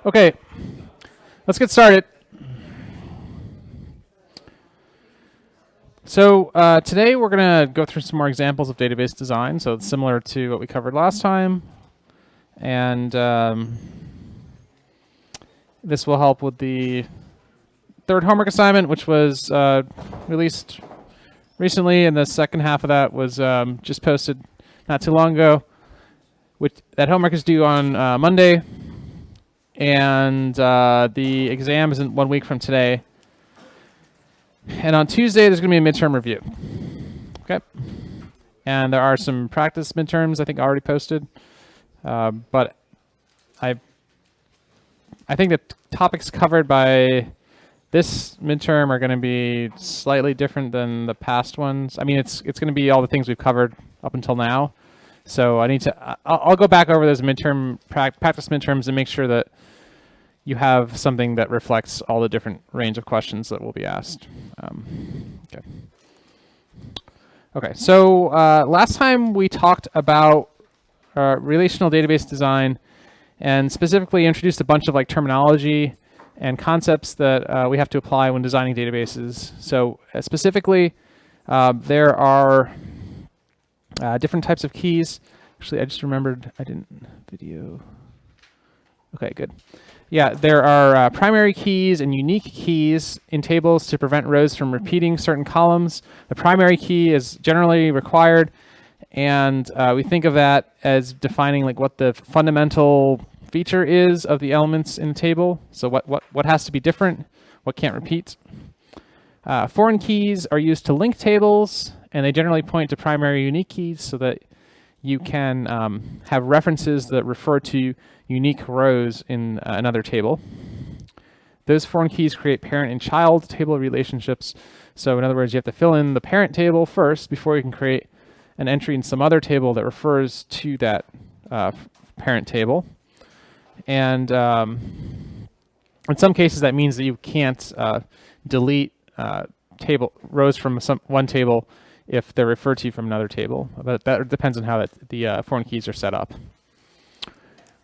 Okay, let's get started. So today we're going to go through some more examples of database design. So it's similar to what we covered last time. And this will help with the third homework assignment, which was released recently. And the second half of that was just posted not too long ago. That homework is due on Monday. And the exam is in 1 week from today. And on Tuesday, there's going to be a midterm review. Okay. And there are some practice midterms, I think, already posted. But I think the topics covered by this midterm are going to be slightly different than the past ones. I mean, it's going to be all the things we've covered up until now. So I'll go back over those midterm practice midterms and make sure that you have something that reflects all the different range of questions that will be asked. Okay, so last time we talked about relational database design and specifically introduced a bunch of like terminology and concepts that we have to apply when designing databases. So specifically, there are different types of keys. Actually, I just remembered I didn't video. Okay, good. Yeah, there are primary keys and unique keys in tables to prevent rows from repeating certain columns. The primary key is generally required, and we think of that as defining like what the fundamental feature is of the elements in the table. So what has to be different, what can't repeat. Foreign keys are used to link tables, and they generally point to primary unique keys so that you can have references that refer to unique rows in another table. Those foreign keys create parent and child table relationships. So in other words, you have to fill in the parent table first before you can create an entry in some other table that refers to that parent table. And in some cases, that means that you can't delete rows from one table if they're referred to from another table. But that depends on how the foreign keys are set up.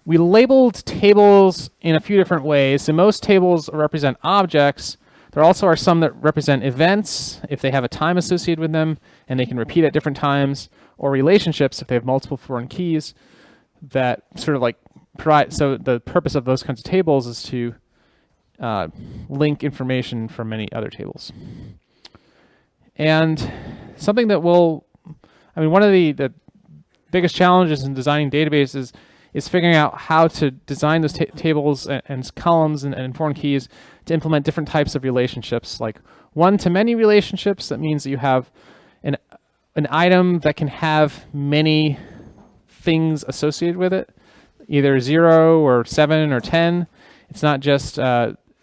We labeled tables in a few different ways. So most tables represent objects. There also are some that represent events if they have a time associated with them and they can repeat at different times, or relationships if they have multiple foreign keys that sort of like provide. So the purpose of those kinds of tables is to link information from many other tables. And something that one of the biggest challenges in designing databases is figuring out how to design those tables and columns and foreign keys to implement different types of relationships, like one-to-many relationships. That means that you have an item that can have many things associated with it, either 0 or 7 or 10. It's not just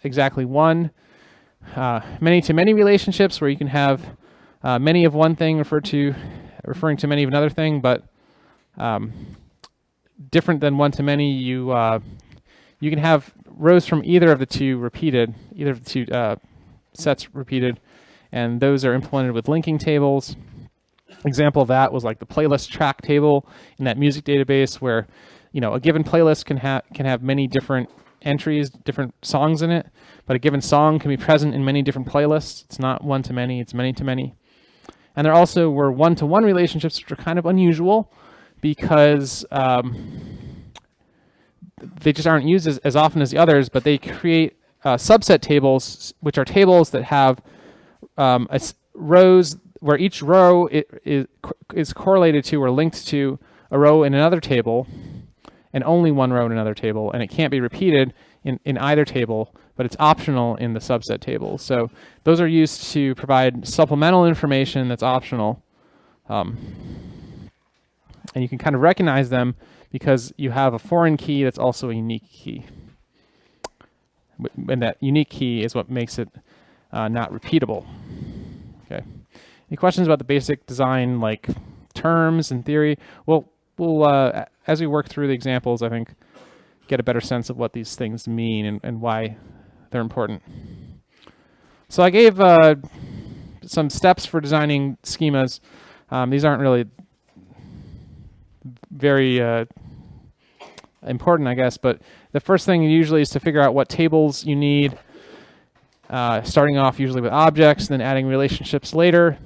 exactly one. Many-to-many relationships where you can have many of one thing referring to many of another thing, but different than one-to-many, you can have rows from either of the two sets repeated, and those are implemented with linking tables. Example of that was like the playlist track table in that music database, where a given playlist can have many different entries, different songs in it, but a given song can be present in many different playlists. It's not one-to-many, it's many-to-many. And there also were one-to-one relationships, which are kind of unusual because they just aren't used as often as the others, but they create subset tables, which are tables that have rows where each row is correlated to or linked to a row in another table, and only one row in another table, and it can't be repeated in either table, but it's optional in the subset table. So those are used to provide supplemental information that's optional. And you can kind of recognize them because you have a foreign key that's also a unique key. And that unique key is what makes it not repeatable. Okay. Any questions about the basic design, like terms and theory? We'll as we work through the examples, I think, get a better sense of what these things mean and why they're important. So I gave some steps for designing schemas. These aren't really very important, I guess, but the first thing usually is to figure out what tables you need, starting off usually with objects, then adding relationships later.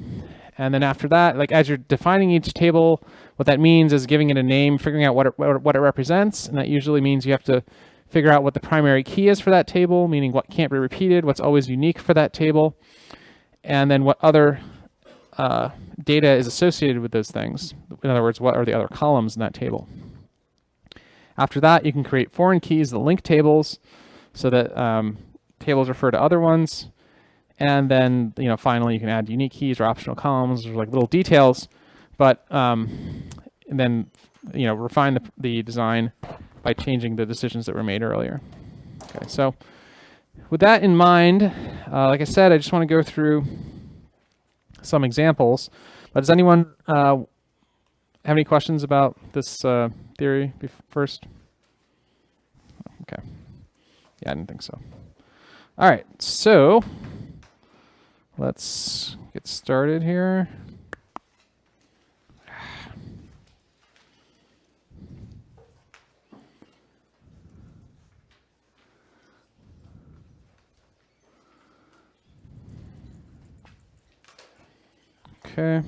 And then after that, like as you're defining each table, what that means is giving it a name, figuring out what it represents, and that usually means you have to figure out what the primary key is for that table, meaning what can't be repeated, what's always unique for that table, and then what other data is associated with those things. In other words, what are the other columns in that table? After that, you can create foreign keys that link tables so that tables refer to other ones. And then, finally, you can add unique keys or optional columns or like little details. But and then, refine the design by changing the decisions that were made earlier. Okay, so with that in mind, like I said, I just want to go through some examples. But does anyone have any questions about this theory first? Okay. Yeah, I didn't think so. All right, so let's get started here. Okay.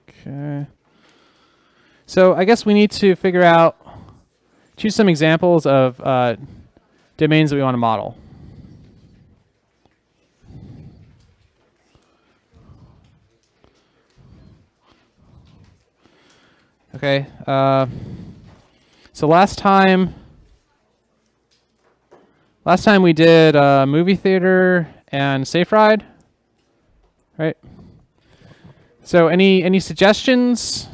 Okay. So I guess we need to figure out, choose some examples of domains that we want to model. Okay. So last time we did movie theater and safe ride, right? So any suggestions?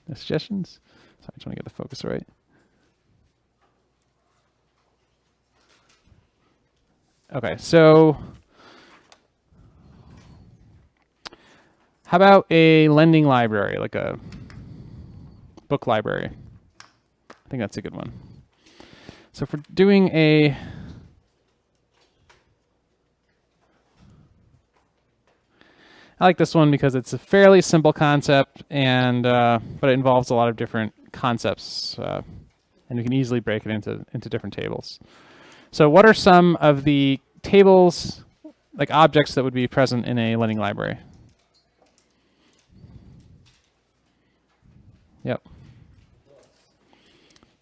No suggestions? Sorry, I just want to get the focus right. Okay, so how about a lending library, like a book library? I think that's a good one. So if we're doing I like this one because it's a fairly simple concept, and but it involves a lot of different concepts, and we can easily break it into different tables. So what are some of the tables, like objects that would be present in a lending library? Yep.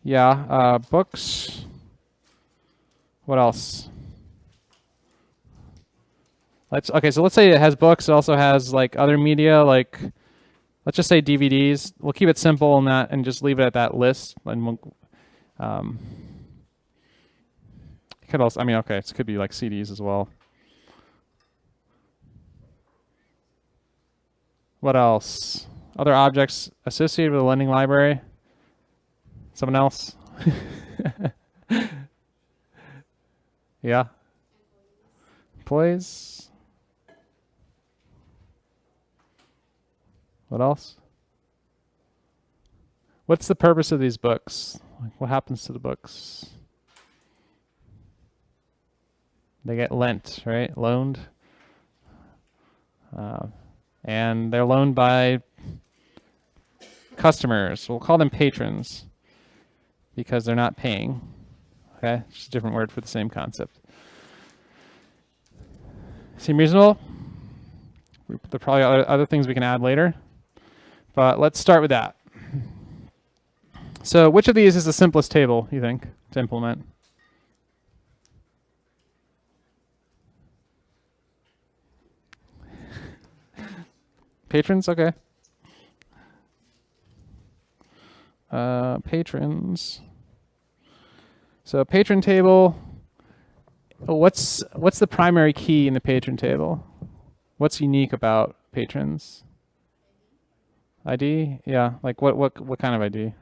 Yeah, books. What else? So let's say it has books. It also has like other media, like let's just say DVDs. We'll keep it simple in that and just leave it at that list. And it could also, okay, it could be like CDs as well. What else? Other objects associated with a lending library? Someone else? Yeah. Employees. What else? What's the purpose of these books? Like, what happens to the books? They get lent, right? Loaned. And they're loaned by customers. We'll call them patrons because they're not paying. Okay? Just a different word for the same concept. Seem reasonable? There are probably other things we can add later. But let's start with that. So which of these is the simplest table, you think, to implement? Patrons? Okay. Patrons. So patron table. What's the primary key in the patron table? What's unique about patrons? ID? Yeah. Like what kind of ID?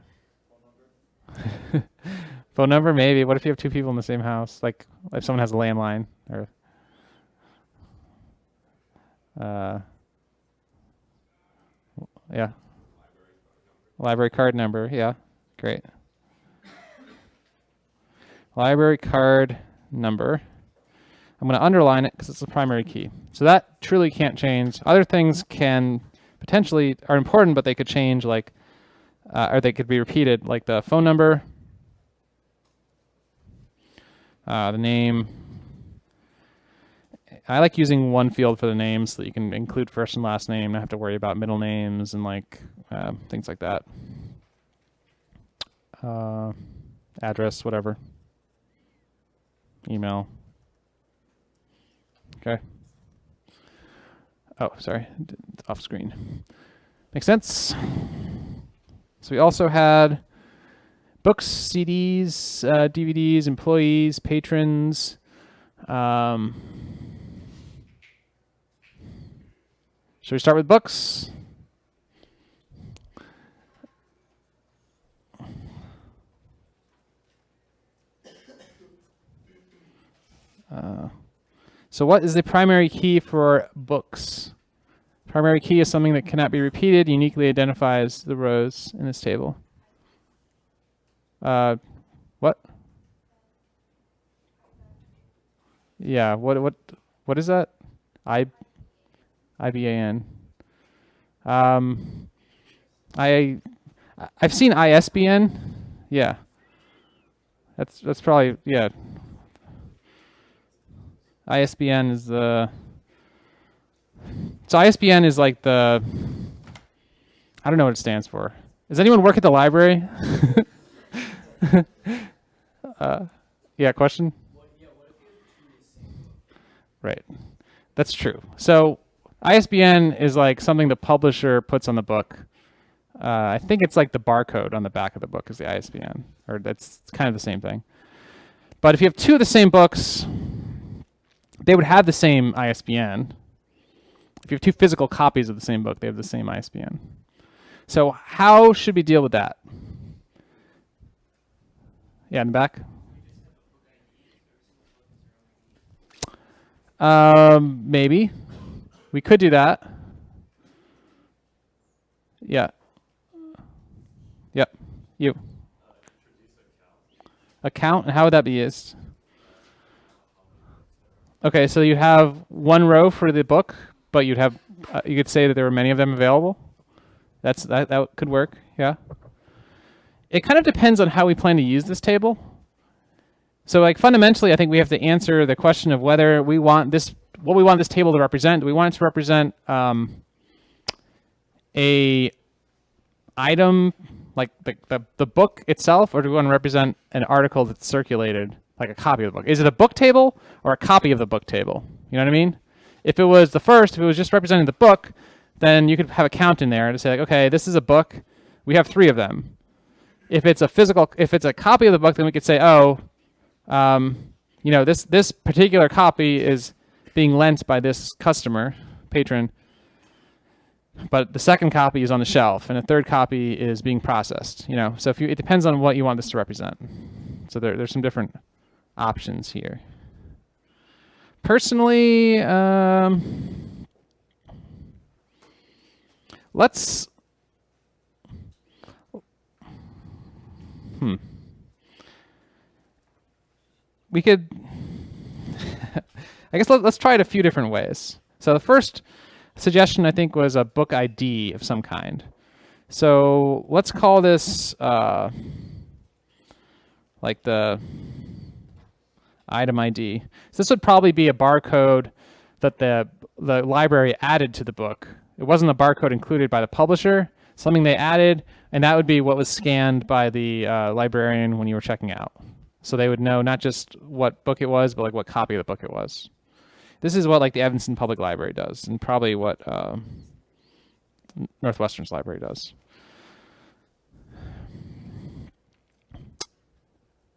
Phone number? Maybe. What if you have two people in the same house? Like if someone has a landline or Yeah. Library card number. Yeah. Great. Library card number. I'm going to underline it because it's the primary key. So that truly can't change. Other things can potentially are important, but they could change, like, or they could be repeated, like the phone number, the name. I like using one field for the name so that you can include first and last name, not have to worry about middle names and like things like that. Address, whatever. Email. Okay. Oh, sorry, it's off screen. Makes sense. So we also had books, CDs, DVDs, employees, patrons. Should we start with books? So what is the primary key for books? Primary key is something that cannot be repeated, uniquely identifies the rows in this table. What? Yeah, what is that? IBAN. I've seen ISBN. Yeah. That's probably, yeah. ISBN is the, so ISBN is like the, I don't know what it stands for. Does anyone work at the library? Yeah, question? Right. That's true. So ISBN is like something the publisher puts on the book. I think it's like the barcode on the back of the book is the ISBN, or that's kind of the same thing. But if you have two of the same books, they would have the same ISBN. If you have two physical copies of the same book, they have the same ISBN. So how should we deal with that? Yeah, in the back. Maybe. We could do that. Yeah. Yep. You. Account? And how would that be used? Okay, so you have one row for the book, but you'd have you could say that there were many of them available. That could work. Yeah. It kind of depends on how we plan to use this table. So like fundamentally, I think we have to answer the question of whether we want this, what we want this table to represent. Do we want it to represent a item like the book itself, or do we want to represent an article that's circulated, like a copy of the book? Is it a book table or a copy of the book table? You know what I mean? If it was the first, if it was just representing the book, then you could have a count in there to say like, okay, this is a book. We have 3 of them. If it's a physical, if it's a copy of the book, then we could say, oh, you know, this particular copy is being lent by this customer, patron, but the second copy is on the shelf, and a third copy is being processed. You know, so if you, it depends on what you want this to represent. So there's some different options here. Personally, let's. We could. I guess let's try it a few different ways. So the first suggestion I think was a book ID of some kind. So let's call this like the item ID. So this would probably be a barcode that the library added to the book. It wasn't a barcode included by the publisher, something they added, and that would be what was scanned by the librarian when you were checking out. So they would know not just what book it was, but like what copy of the book it was. This is what like the Evanston Public Library does, and probably what Northwestern's library does.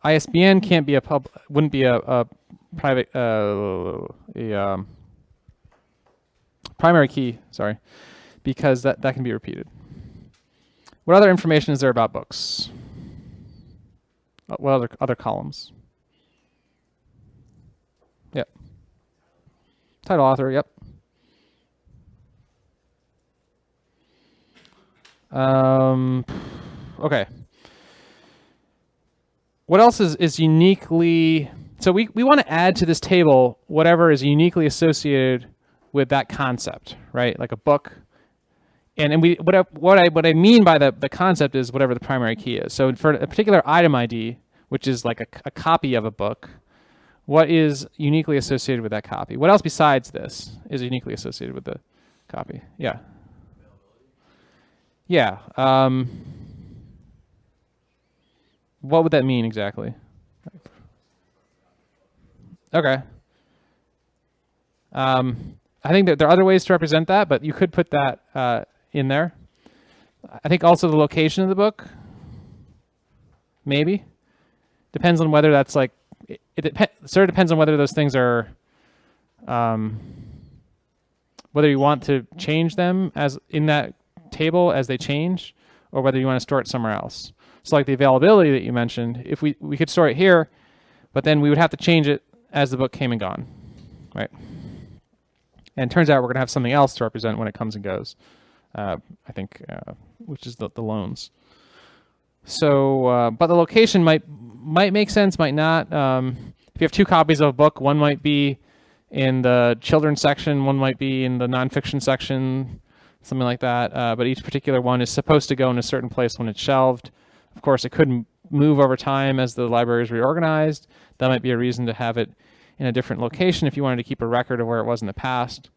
ISBN can't be wouldn't be a private primary key, sorry, because that can be repeated. What other information is there about books? What other columns? Yep. Title, author, yep. Okay. What else is uniquely... So we want to add to this table whatever is uniquely associated with that concept, right? Like a book. And what I mean by the concept is whatever the primary key is. So for a particular item ID, which is like a copy of a book, what is uniquely associated with that copy? What else besides this is uniquely associated with the copy? Yeah. Yeah. What would that mean exactly? Okay. I think that there are other ways to represent that, but you could put that in there. I think also the location of the book, maybe. Depends on whether that's like, it sort of depends on whether those things are, whether you want to change them as in that table as they change, or whether you want to store it somewhere else. So like the availability that you mentioned, if we could store it here, but then we would have to change it as the book came and gone, right? And it turns out we're going to have something else to represent when it comes and goes, I think, which is the loans. So, but the location might make sense, might not. If you have two copies of a book, one might be in the children's section, one might be in the nonfiction section, something like that. But each particular one is supposed to go in a certain place when it's shelved. Of course, it could move over time as the library is reorganized. That might be a reason to have it in a different location if you wanted to keep a record of where it was in the past,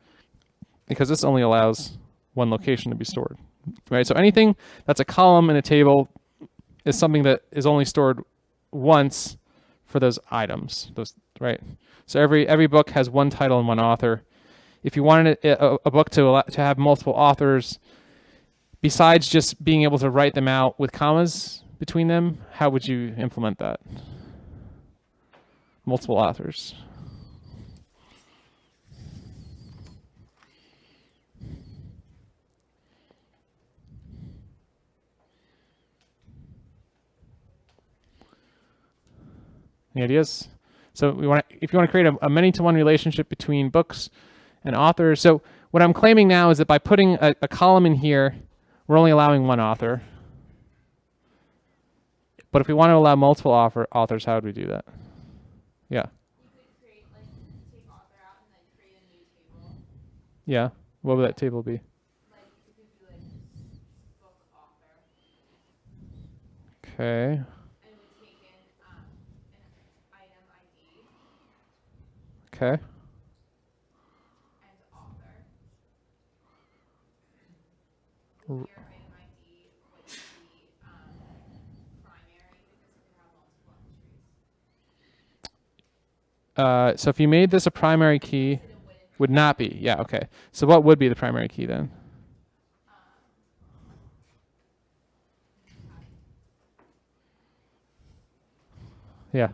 because this only allows one location to be stored, right? So anything that's a column in a table is something that is only stored once for those items, right? So every book has one title and one author. If you wanted a book to have multiple authors, besides just being able to write them out with commas between them, how would you implement that? Multiple authors. Any ideas? So if you want to create a many-to-one relationship between books and authors. So what I'm claiming now is that by putting a column in here, we're only allowing one author. But if we want to allow multiple authors, how would we do that? Yeah. You could create, like, take author out and then create a new table. Yeah. What would that table be? Like, it could be like book author. Okay. And we take in an item ID Okay. and author. Your item ID would be primary because it could have multiple entries. So if you made this a primary key, would not be. Yeah, okay. So what would be the primary key then? Yeah.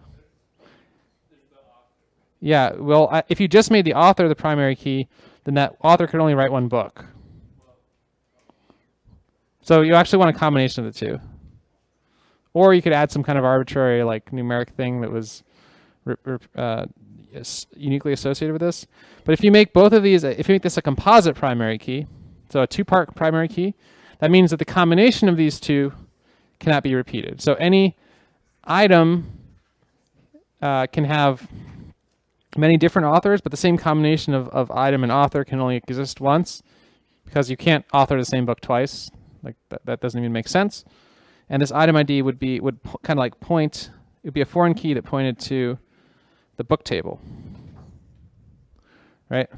Yeah, well, if you just made the author the primary key, then that author could only write one book. So you actually want a combination of the two. Or you could add some kind of arbitrary, like, numeric thing that was uniquely associated with this. But if you make both of these, if you make this a composite primary key, so a two-part primary key, that means that the combination of these two cannot be repeated. So any item can have many different authors, but the same combination of item and author can only exist once, because you can't author the same book twice. Like that doesn't even make sense. And this item ID would kind of like point. It would be a foreign key that pointed to the book table, right?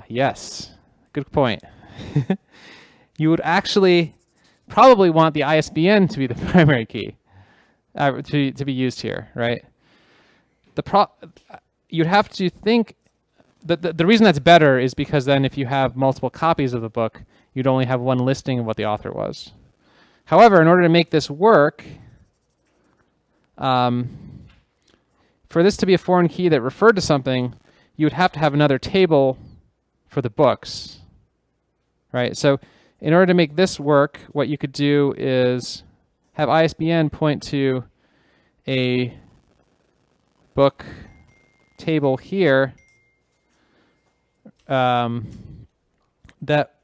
Yes, good point. You would actually probably want the ISBN to be the primary key to be used here, right? You'd have to think the reason that's better is because then if you have multiple copies of the book, you'd only have one listing of what the author was. However, in order to make this work, for this to be a foreign key that referred to something, you would have to have another table for the books, right? So in order to make this work, what you could do is have ISBN point to a book table here that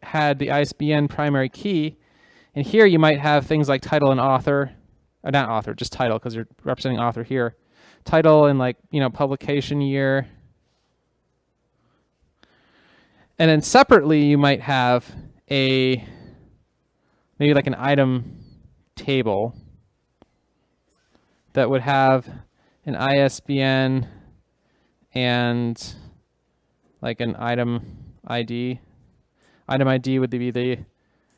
had the ISBN primary key, and here you might have things like title and author, or not author, just title, because you're representing author here. Title and like, publication year. And then separately you might have maybe like an item table that would have an ISBN and like an item ID. Item ID would be the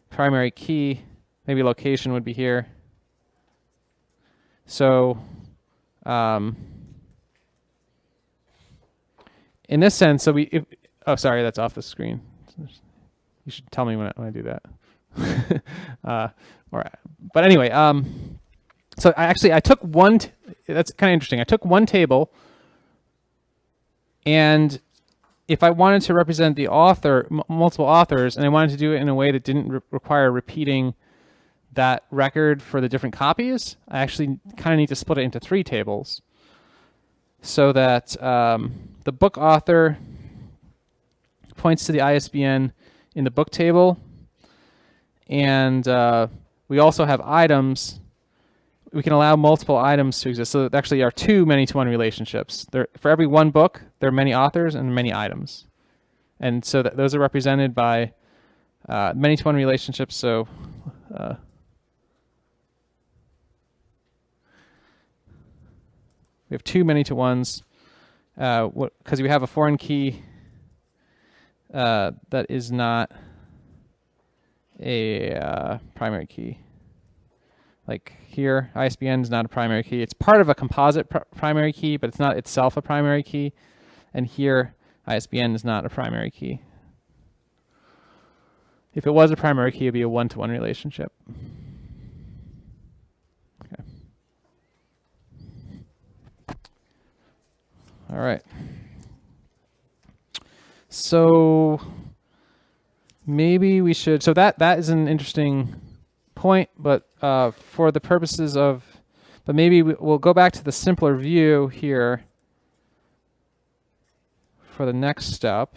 primary key. Maybe location would be here. So in this sense, oh, sorry, that's off the screen. You should tell me when I do that. All right. But anyway, so I took one. That's kind of interesting. I took one table, and if I wanted to represent the author, multiple authors, and I wanted to do it in a way that didn't require repeating that record for the different copies, I actually kind of need to split it into 3 tables, so that the book author points to the ISBN in the book table, and we also have items. We can allow multiple items to exist. So there actually are 2 many-to-one relationships. For every one book, there are many authors and many items. And so those are represented by many-to-one relationships. So we have 2 many-to-ones because we have a foreign key that is not a primary key. Like here, ISBN is not a primary key. It's part of a composite primary key, but it's not itself a primary key. And here, ISBN is not a primary key. If it was a primary key, it would be a one-to-one relationship. Okay. All right. So maybe we should. So that is an interesting point, but for the purposes of, but maybe we'll go back to the simpler view here for the next step.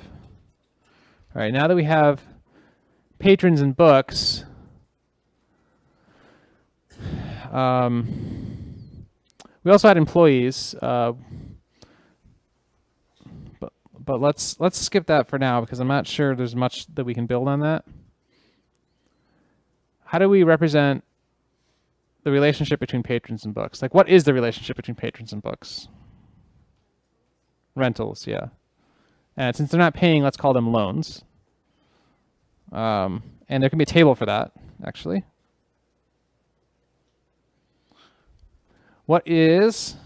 All right, now that we have patrons and books, we also had employees, but let's skip that for now because I'm not sure there's much that we can build on that. How do we represent the relationship between patrons and books? Like, what is the relationship between patrons and books? Rentals, yeah. And since they're not paying, let's call them loans. And there can be a table for that, actually. What is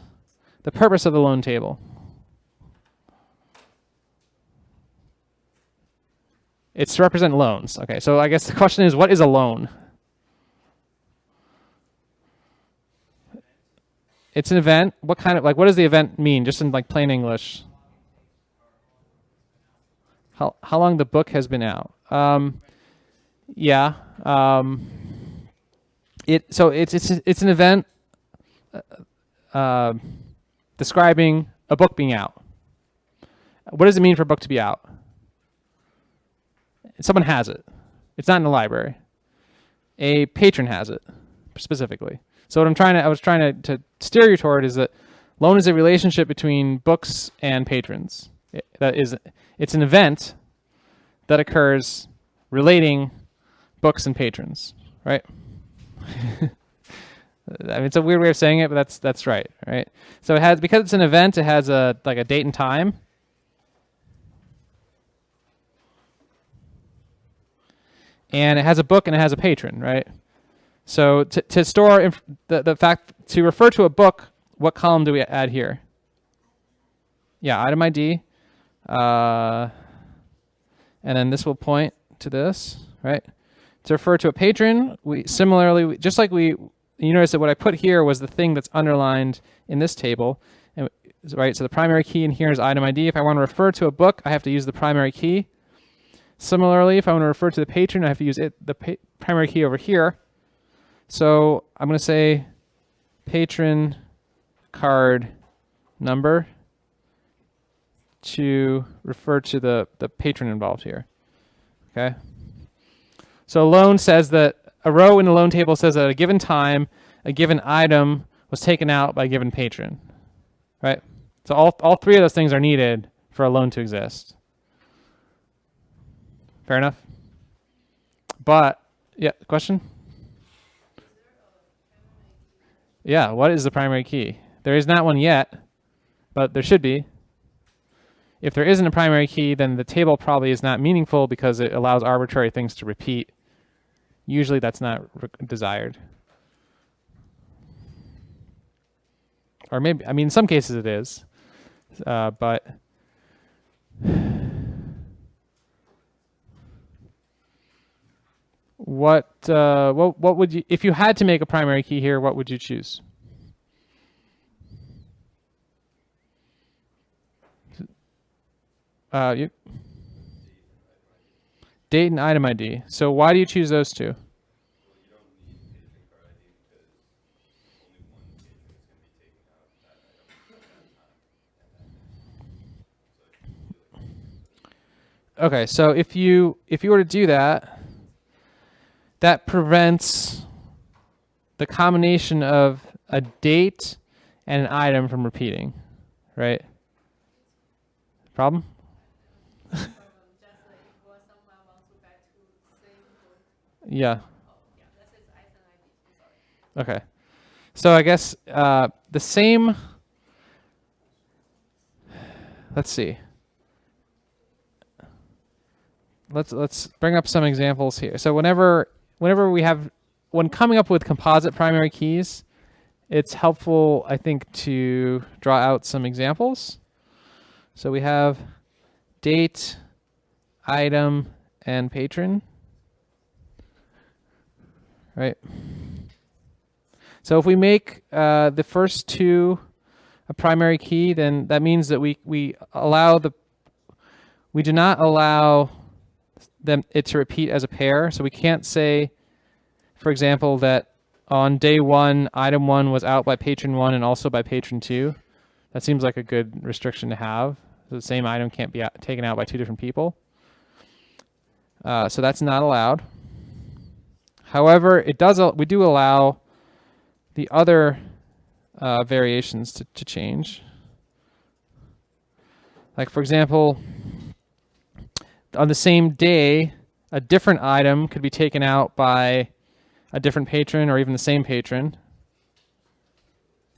the purpose of the loan table? It's to represent loans. Okay, so I guess the question is, what is a loan? It's an event. What kind of, like, what does the event mean, just in like plain English? How long the book has been out? Yeah. So it's an event describing a book being out. What does it mean for a book to be out? Someone has it. It's not in the library. A patron has it, specifically. So what I was trying to steer you toward is that loan is a relationship between books and patrons. It's an event that occurs relating books and patrons, right? I mean, it's a weird way of saying it, but that's right, right? So it has, because it's an event, it has a date and time. And it has a book and it has a patron, right? So to store the fact, to refer to a book, what column do we add here? Yeah, item ID. And then this will point to this, right? To refer to a patron, we similarly, just like you notice that what I put here was the thing that's underlined in this table, and right? So the primary key in here is item ID. If I want to refer to a book, I have to use the primary key. Similarly, if I want to refer to the patron, I have to use the primary key over here. So I'm going to say patron card number, to refer to the patron involved here. Okay. So a loan says that a row in the loan table says that at a given time, a given item was taken out by a given patron, right? So all three of those things are needed for a loan to exist. Fair enough? But, yeah, question? Yeah, what is the primary key? There is not one yet, but there should be. If there isn't a primary key, then the table probably is not meaningful because it allows arbitrary things to repeat. Usually that's not desired. Or maybe, I mean, in some cases it is, but what would you, if you had to make a primary key here, what would you choose? Date and item ID. So why do you choose those two? Okay, so if you were to do that, that prevents the combination of a date and an item from repeating, right? Problem? Yeah. Okay. So I guess the same. Let's see. Let's bring up some examples here. So whenever when coming up with composite primary keys, it's helpful, I think, to draw out some examples. So we have date, item, and patron. Right. So if we make the first two a primary key, then that means that we do not allow it to repeat as a pair. So we can't say, for example, that on day one, item one was out by patron one and also by patron two. That seems like a good restriction to have. The same item can't be taken out by two different people. So that's not allowed. However, we do allow the other variations to change. Like, for example, on the same day, a different item could be taken out by a different patron or even the same patron.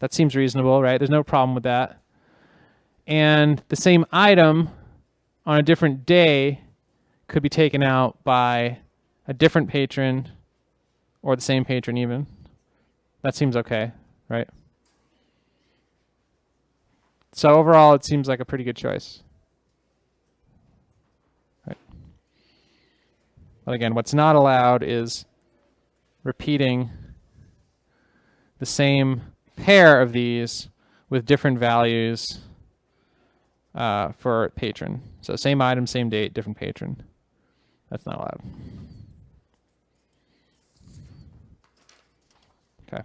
That seems reasonable, right? There's no problem with that. And the same item on a different day could be taken out by a different patron or the same patron even. That seems okay, right? So overall, it seems like a pretty good choice. Right. But again, what's not allowed is repeating the same pair of these with different values for patron. So same item, same date, different patron. That's not allowed. Okay.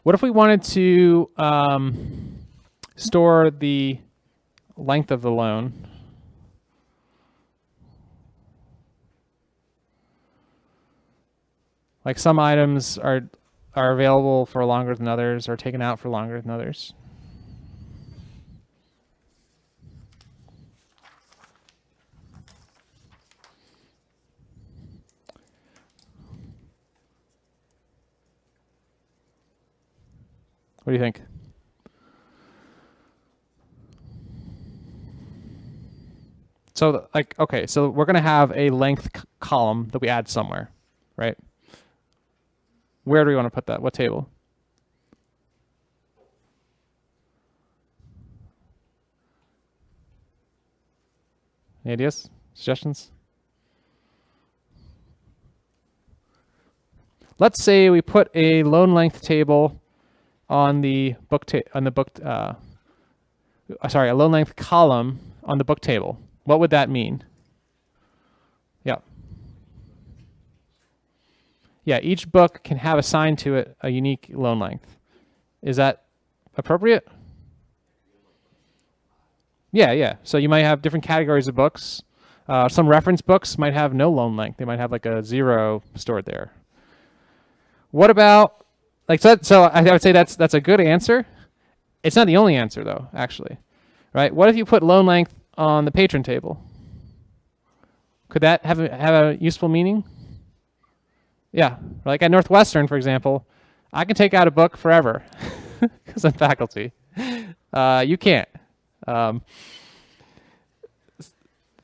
What if we wanted to store the length of the loan? Like some items are available for longer than others or taken out for longer than others. What do you think? So, like, okay, so we're going to have a length column that we add somewhere, right? Where do we want to put that? What table? Any ideas? Suggestions? Let's say we put a loan length table on the a loan length column on the book table. What would that mean? Yeah. Yeah, each book can have assigned to it a unique loan length. Is that appropriate? Yeah, yeah. So you might have different categories of books. Some reference books might have no loan length. They might have like a 0 stored there. What about like so? So I would say that's a good answer. It's not the only answer though, actually. Right? What if you put loan length on the patron table? Could that have a useful meaning? Yeah. Like at Northwestern, for example, I can take out a book forever because I'm faculty. You can't. Um,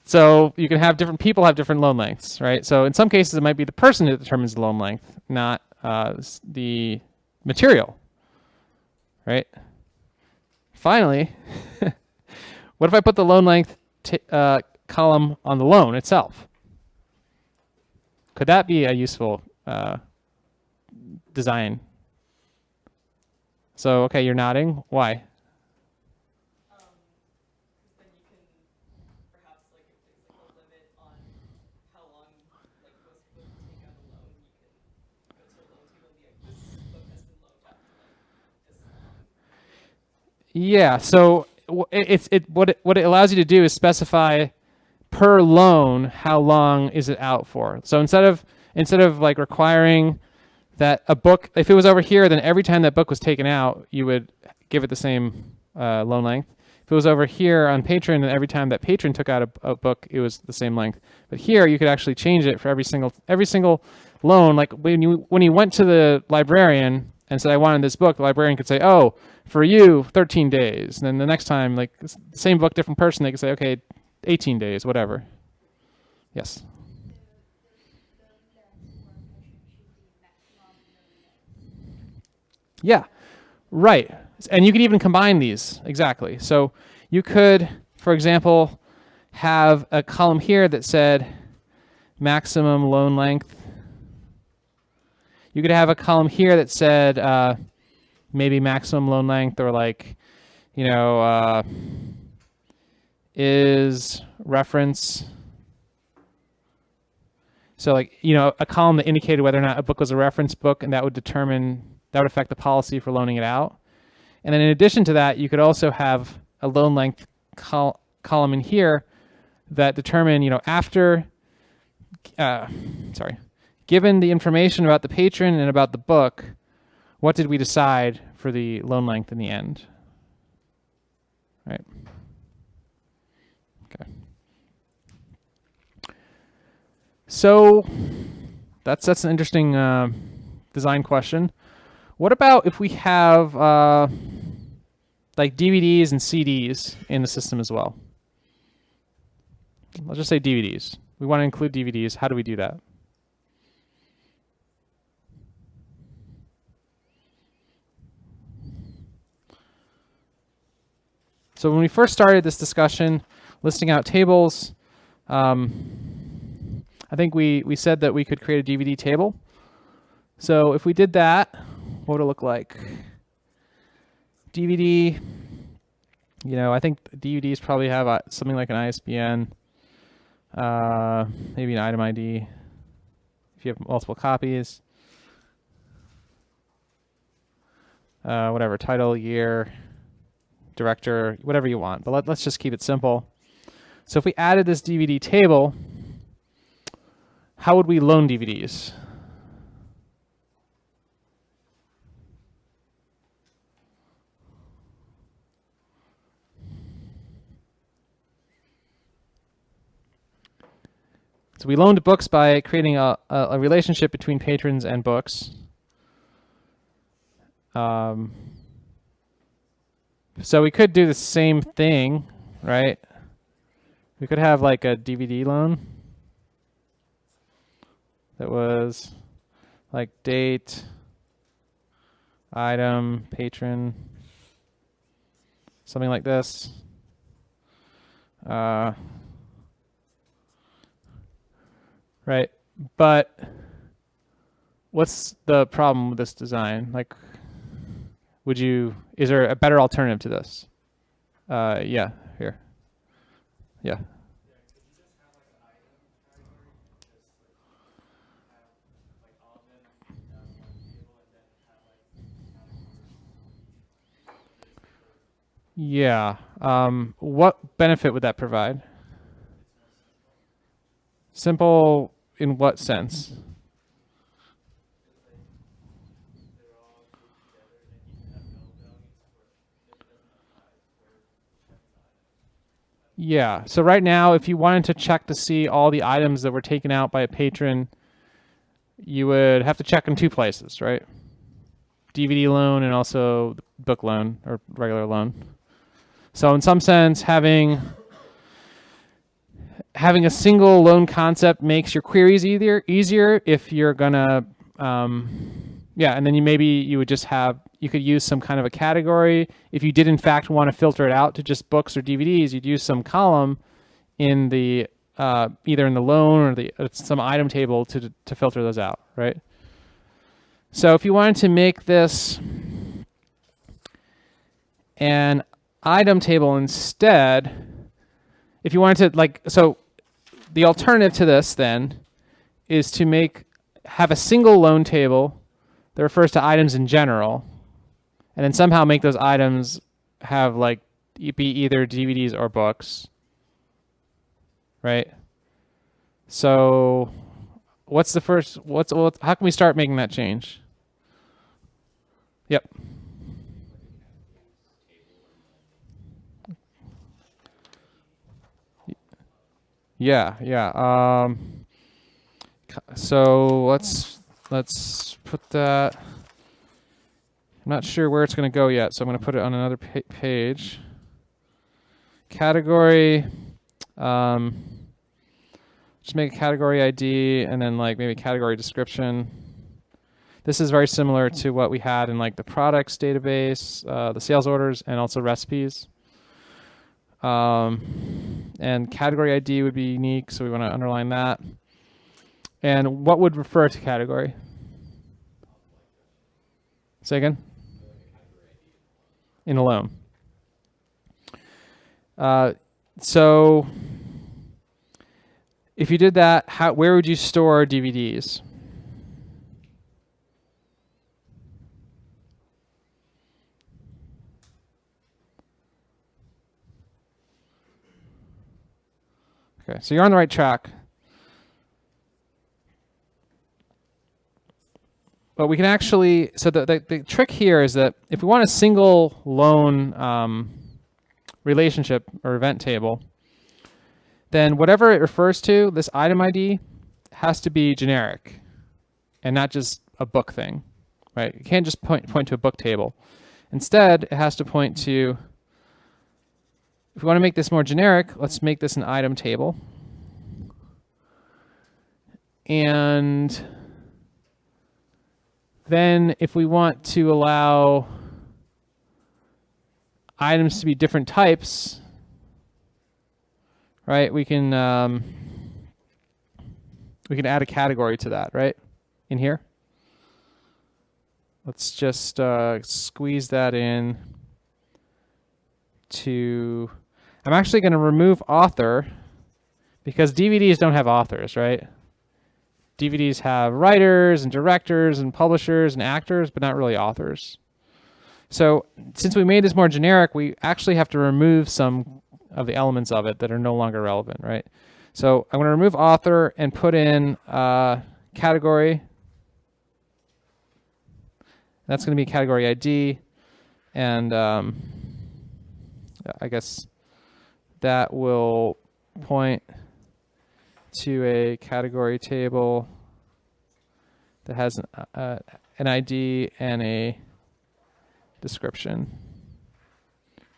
so you can have different people have different loan lengths, right? So in some cases, it might be the person that determines the loan length, not the material, right? Finally, what if I put the loan length column on the loan itself? Could that be a useful design? So, okay, you're nodding. Why? Because then you can perhaps, like, if there's like a limit on how long, like, most people can take out a loan, you can go to a loan table and be like, this book has been loaned out for like this long. Yeah. So what it allows you to do is specify per loan how long is it out for. So instead of like requiring that a book, if it was over here, then every time that book was taken out, you would give it the same loan length. If it was over here on Patron, then every time that patron took out a book, it was the same length. But here, you could actually change it for every single loan. Like when you went to the librarian and said, "I wanted this book," the librarian could say, "Oh, for you, 13 days." And then the next time, like same book, different person, they could say, "Okay, 18 days, whatever." Yes. Yeah, right. And you could even combine these, exactly. So you could, for example, have a column here that said maximum loan length. You could have a column here that said maybe maximum loan length, or like, is reference. So like, a column that indicated whether or not a book was a reference book, and that would affect the policy for loaning it out. And then in addition to that, you could also have a loan length column in here that determine, given the information about the patron and about the book, what did we decide for the loan length in the end? Right. Okay. So that's an interesting design question. What about if we have like DVDs and CDs in the system as well? Let's just say DVDs. We want to include DVDs. How do we do that? So when we first started this discussion, listing out tables, I think we said that we could create a DVD table. So if we did that, what would it look like? DVD, I think DVDs probably have something like an ISBN, maybe an item ID if you have multiple copies. Whatever, title, year, director, whatever you want. But let's just keep it simple. So if we added this DVD table, how would we loan DVDs? So we loaned books by creating a relationship between patrons and books. So we could do the same thing, right? We could have like a DVD loan that was like date, item, patron, something like this. Right, but what's the problem with this design? Like, is there a better alternative to this? Yeah, here. Yeah. Yeah. What benefit would that provide? Simple in what sense? Yeah. So right now, if you wanted to check to see all the items that were taken out by a patron, you would have to check in two places, right? DVD loan and also book loan or regular loan. So in some sense, having a single loan concept makes your queries easier if you're gonna yeah, and then you would just have, you could use some kind of a category. If you did in fact want to filter it out to just books or DVDs, you'd use some column in the either in the loan or the some item table to filter those out, right? So if you wanted to make this an item table instead, if you wanted to so the alternative to this then is to have a single loan table that refers to items in general, and then somehow make those items have be either DVDs or books, right? So what's the first, how can we start making that change? Yep. Yeah. So let's put that. I'm not sure where it's going to go yet, so I'm going to put it on another page. Category. Just make a category ID and then maybe category description. This is very similar to what we had in the products database, the sales orders, and also recipes. And category ID would be unique, so we want to underline that. And what would refer to category? Say again? In a loan. So if you did that, where would you store DVDs? Okay, so you're on the right track. But we can actually, so the trick here is that if we want a single loan relationship or event table, then whatever it refers to, this item ID has to be generic and not just a book thing, right? You can't just point to a book table. Instead, it has to point to, if we want to make this more generic, let's make this an item table. And then if we want to allow items to be different types, right, we can add a category to that, right, in here. Let's just squeeze that in to, I'm actually going to remove author because DVDs don't have authors, right? DVDs have writers and directors and publishers and actors, but not really authors. So since we made this more generic, we actually have to remove some of the elements of it that are no longer relevant, right? So I'm going to remove author and put in category. That's going to be category ID. And I guess that will point to a category table that has an ID and a description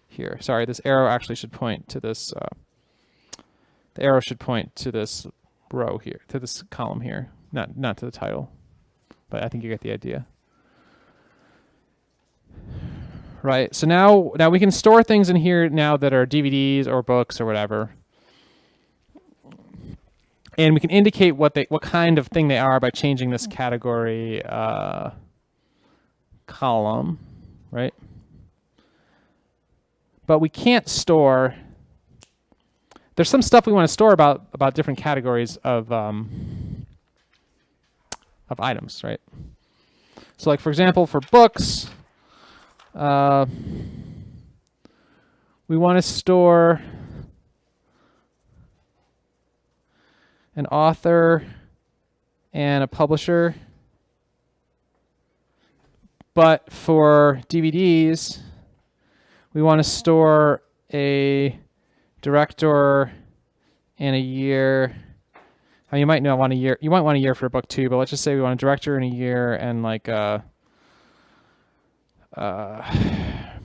here. Sorry, this arrow actually should point to this. The arrow should point to this row here, to this column here, not to the title. But I think you get the idea. Right. So now we can store things in here now that are DVDs or books or whatever. And we can indicate what kind of thing they are by changing this category column, right? But we can't store. There's some stuff we want to store about different categories of items, right? So, for example, for books, we want to store an author and a publisher. But for DVDs, we want to store a director and a year. You might not want a year. You might want a year for a book too, but let's just say we want a director and a year and like a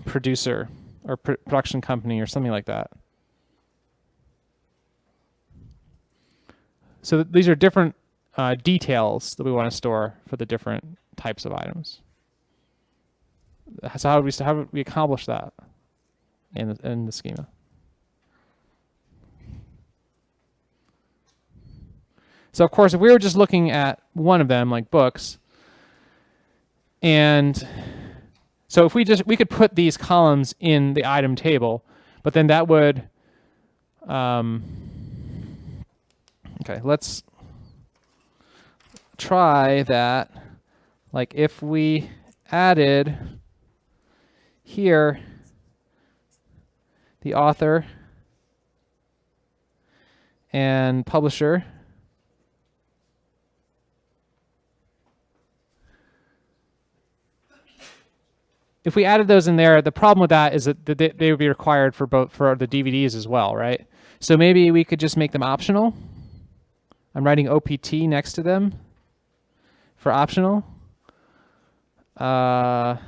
producer or production company or something like that. So these are different details that we want to store for the different types of items. So how would we accomplish that in the schema? So of course, if we were just looking at one of them, like books, and so if we could put these columns in the item table, but then that would, okay, let's try that. Like if we added here the author and publisher, if we added those in there, the problem with that is that they would be required for the DVDs as well, right? So maybe we could just make them optional. I'm writing OPT next to them for optional. Then,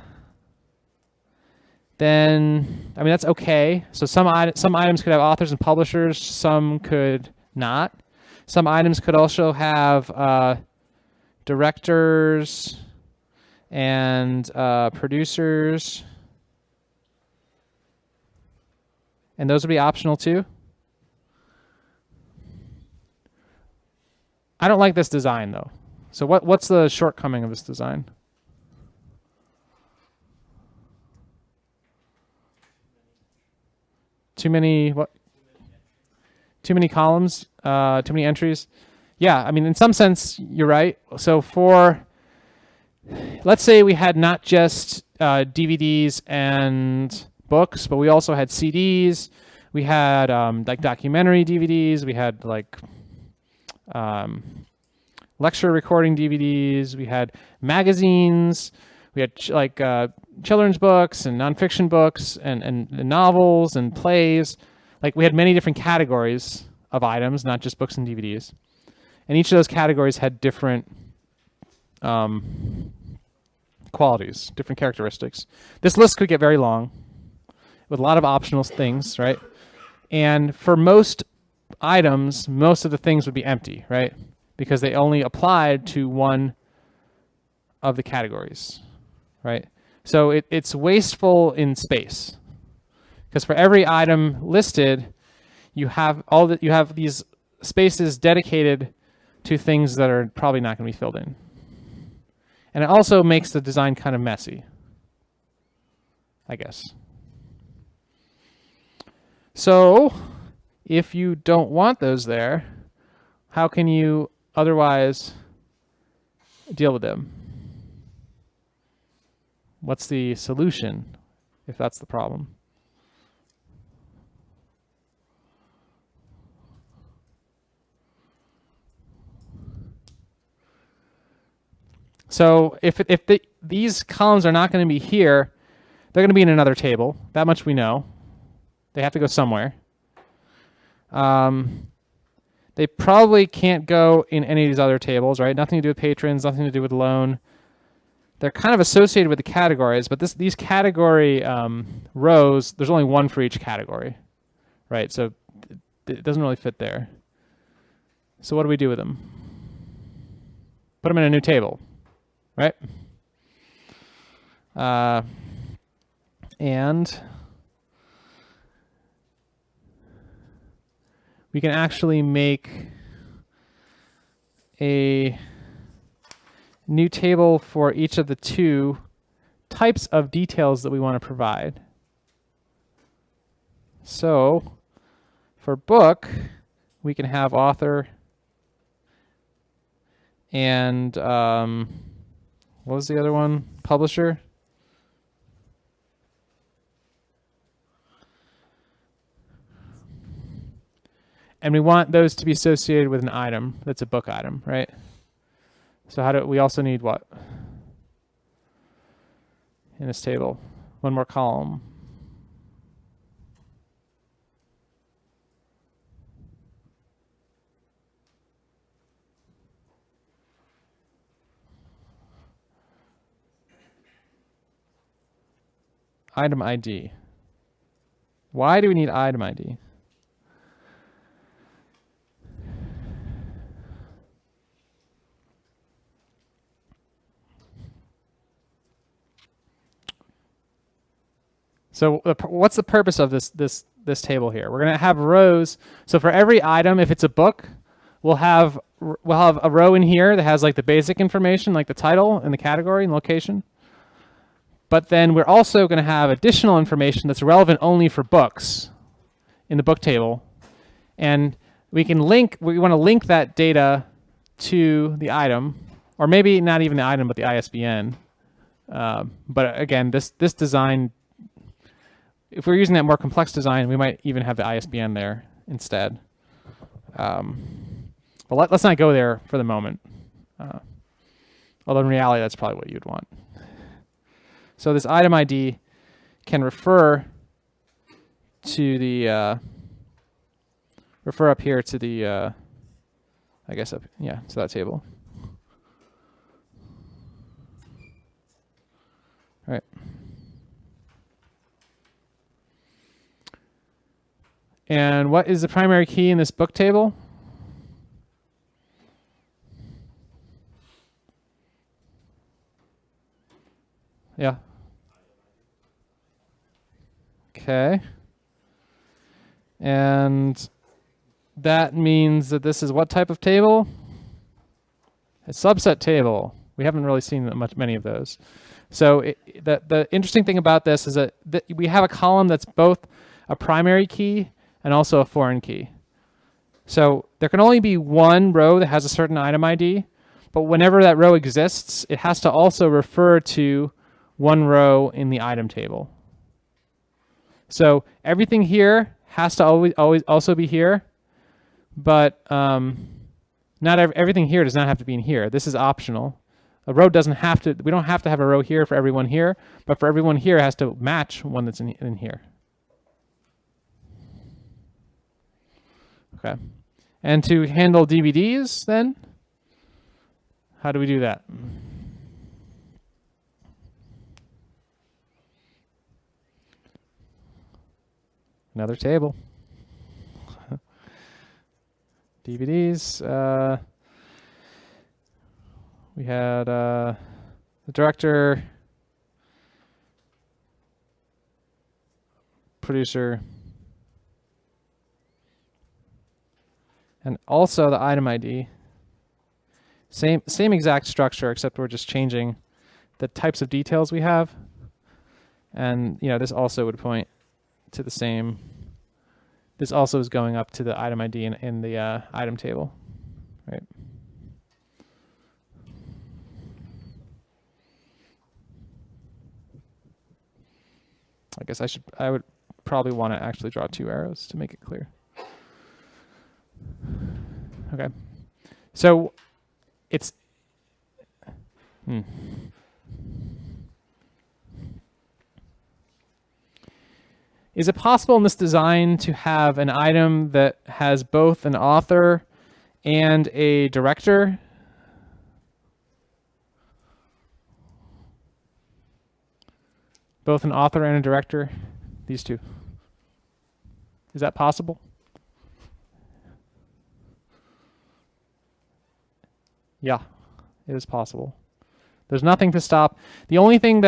I mean, that's okay. So some items could have authors and publishers, some could not. Some items could also have directors and producers, and those would be optional too. I don't like this design though. So what's the shortcoming of this design? Too many what? Too many columns, too many entries. Yeah, I mean, in some sense, you're right. So let's say we had not just DVDs and books, but we also had CDs. We had like documentary DVDs. We had like lecture recording DVDs. We had magazines. We had children's books and nonfiction books and novels and plays. Like we had many different categories of items, not just books and DVDs. And each of those categories had different qualities, different characteristics. This list could get very long with a lot of optional things, right? And for most items, most of the things would be empty, right? Because they only applied to one of the categories, right? So it's wasteful in space, because for every item listed, you have these spaces dedicated to things that are probably not going to be filled in. And it also makes the design kind of messy, I guess. So if you don't want those there, how can you otherwise deal with them? What's the solution if that's the problem? So if these columns are not going to be here, they're going to be in another table. That much we know. They have to go somewhere. They probably can't go in any of these other tables, right? Nothing to do with patrons, nothing to do with loan. They're kind of associated with the categories, but these category rows, there's only one for each category, right? So it doesn't really fit there. So what do we do with them? Put them in a new table, right? And we can actually make a new table for each of the two types of details that we want to provide. So for book, we can have author and what was the other one? Publisher. and we want those to be associated with an item that's a book item, right? So how do we also need what in this table? One more column. Item ID. Why do we need item ID? So what's the purpose of this table here? We're going to have rows. So for every item, if it's a book, we'll have a row in here that has like the basic information, like the title and the category and location. But then we're also going to have additional information that's relevant only for books in the book table. And we want to link that data to the item, or maybe not even the item, but the ISBN. But again, this design, if we're using that more complex design, we might even have the ISBN there instead. But let's not go there for the moment. Although in reality, that's probably what you'd want. So this item ID can refer to the refer up here to the I guess to that table. All right. And what is the primary key in this book table? Yeah. Okay. And that means that this is what type of table? A subset table. We haven't really seen many of those. So the interesting thing about this is that we have a column that's both a primary key and also a foreign key. So there can only be one row that has a certain item ID, but whenever that row exists, it has to also refer to one row in the item table. So everything here has to always also be here, but not everything here does not have to be in here. This is optional. A row doesn't have to. We don't have to have a row here for everyone here, but for everyone here, it has to match one that's in here. Okay. And to handle DVDs, then, how do we do that? Another table. DVDs. We had the director, producer, and also the item ID. Same exact structure, except we're just changing the types of details we have. And this also would point to the same. This also is going up to the item ID in the item table, right? I guess I would probably want to actually draw two arrows to make it clear. Okay, so it's Is it possible in this design to have an item that has both an author and a director? Both an author and a director, these two. Is that possible? Yeah, it is possible. There's nothing to stop. The only thing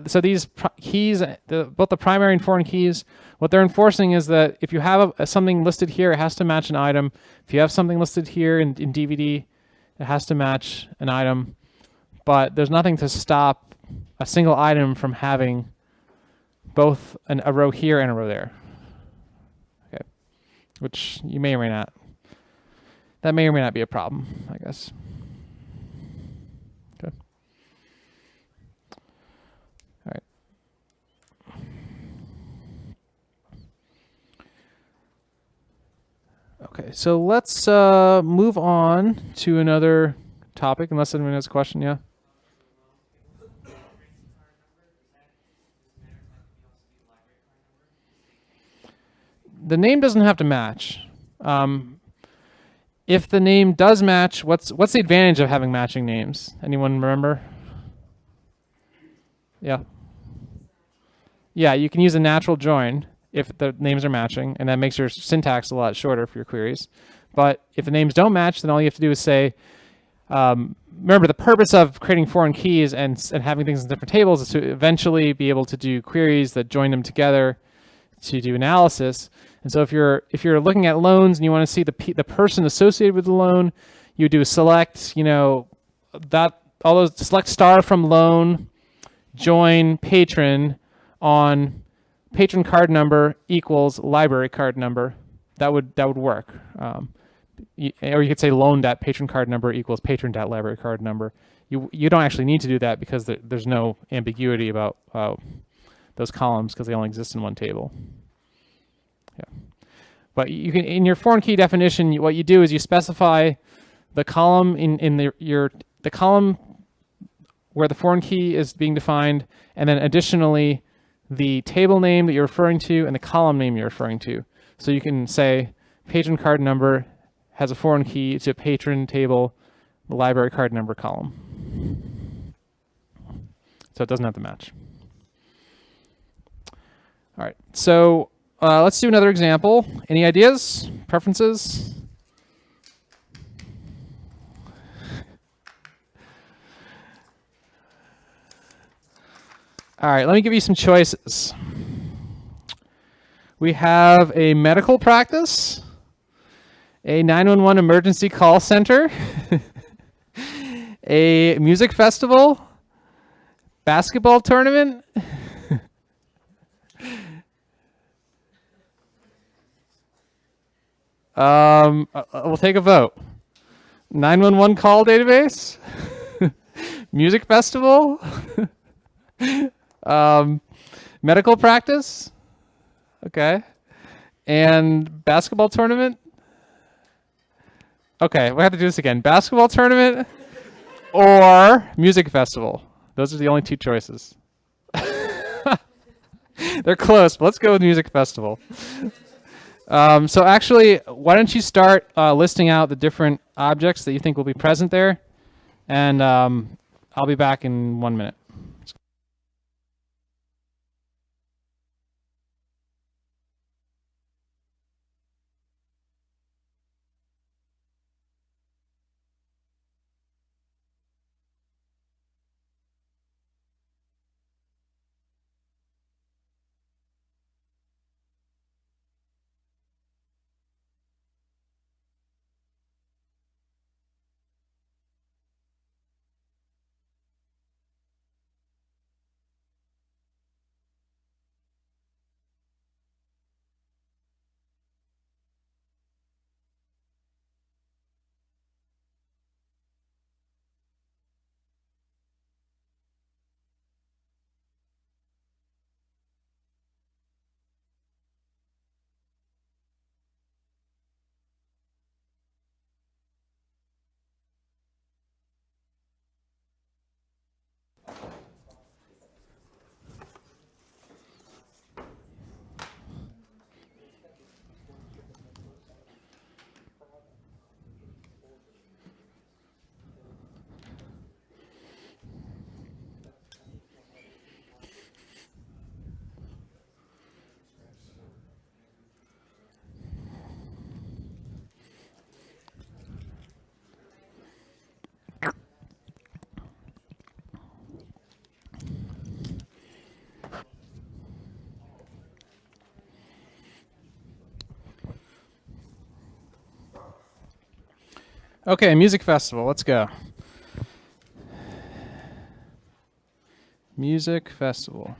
so these keys, both the primary and foreign keys, what they're enforcing is that if you have something listed here, it has to match an item. If you have something listed here in DVD, it has to match an item. But there's nothing to stop a single item from having both a row here and a row there. Okay, which you may or may not. That may or may not be a problem, I guess. Okay. All right. Okay. Okay, so let's move on to another topic, unless anyone has a question. Yeah. The name doesn't have to match. If the name does match, what's the advantage of having matching names? Anyone remember? Yeah. Yeah, you can use a natural join if the names are matching, and that makes your syntax a lot shorter for your queries. But if the names don't match, then all you have to do is say, remember the purpose of creating foreign keys and having things in different tables is to eventually be able to do queries that join them together to do analysis. And so if you're looking at loans and you want to see the person associated with the loan, you do select, select star from loan, join patron on patron card number equals library card number. That would work. Or you could say loan.patron card number equals patron.library card number. You don't actually need to do that because there's no ambiguity about those columns because they only exist in one table. Yeah. But you can, in your foreign key definition, what you do is you specify the column in the column where the foreign key is being defined, and then additionally the table name that you're referring to and the column name you're referring to. So you can say patron card number has a foreign key to patron table, the library card number column. So it doesn't have to match. All right, so let's do another example. Any ideas, preferences? All right, let me give you some choices. We have a medical practice, a 911 emergency call center, a music festival, basketball tournament. We'll take a vote. 911 call database, music festival, medical practice, okay, and basketball tournament. Okay, we have to do this again. Basketball tournament or music festival. Those are the only two choices. They're close, but let's go with music festival. So actually, why don't you start listing out the different objects that you think will be present there, and I'll be back in 1 minute. Okay, music festival. Let's go. Music festival.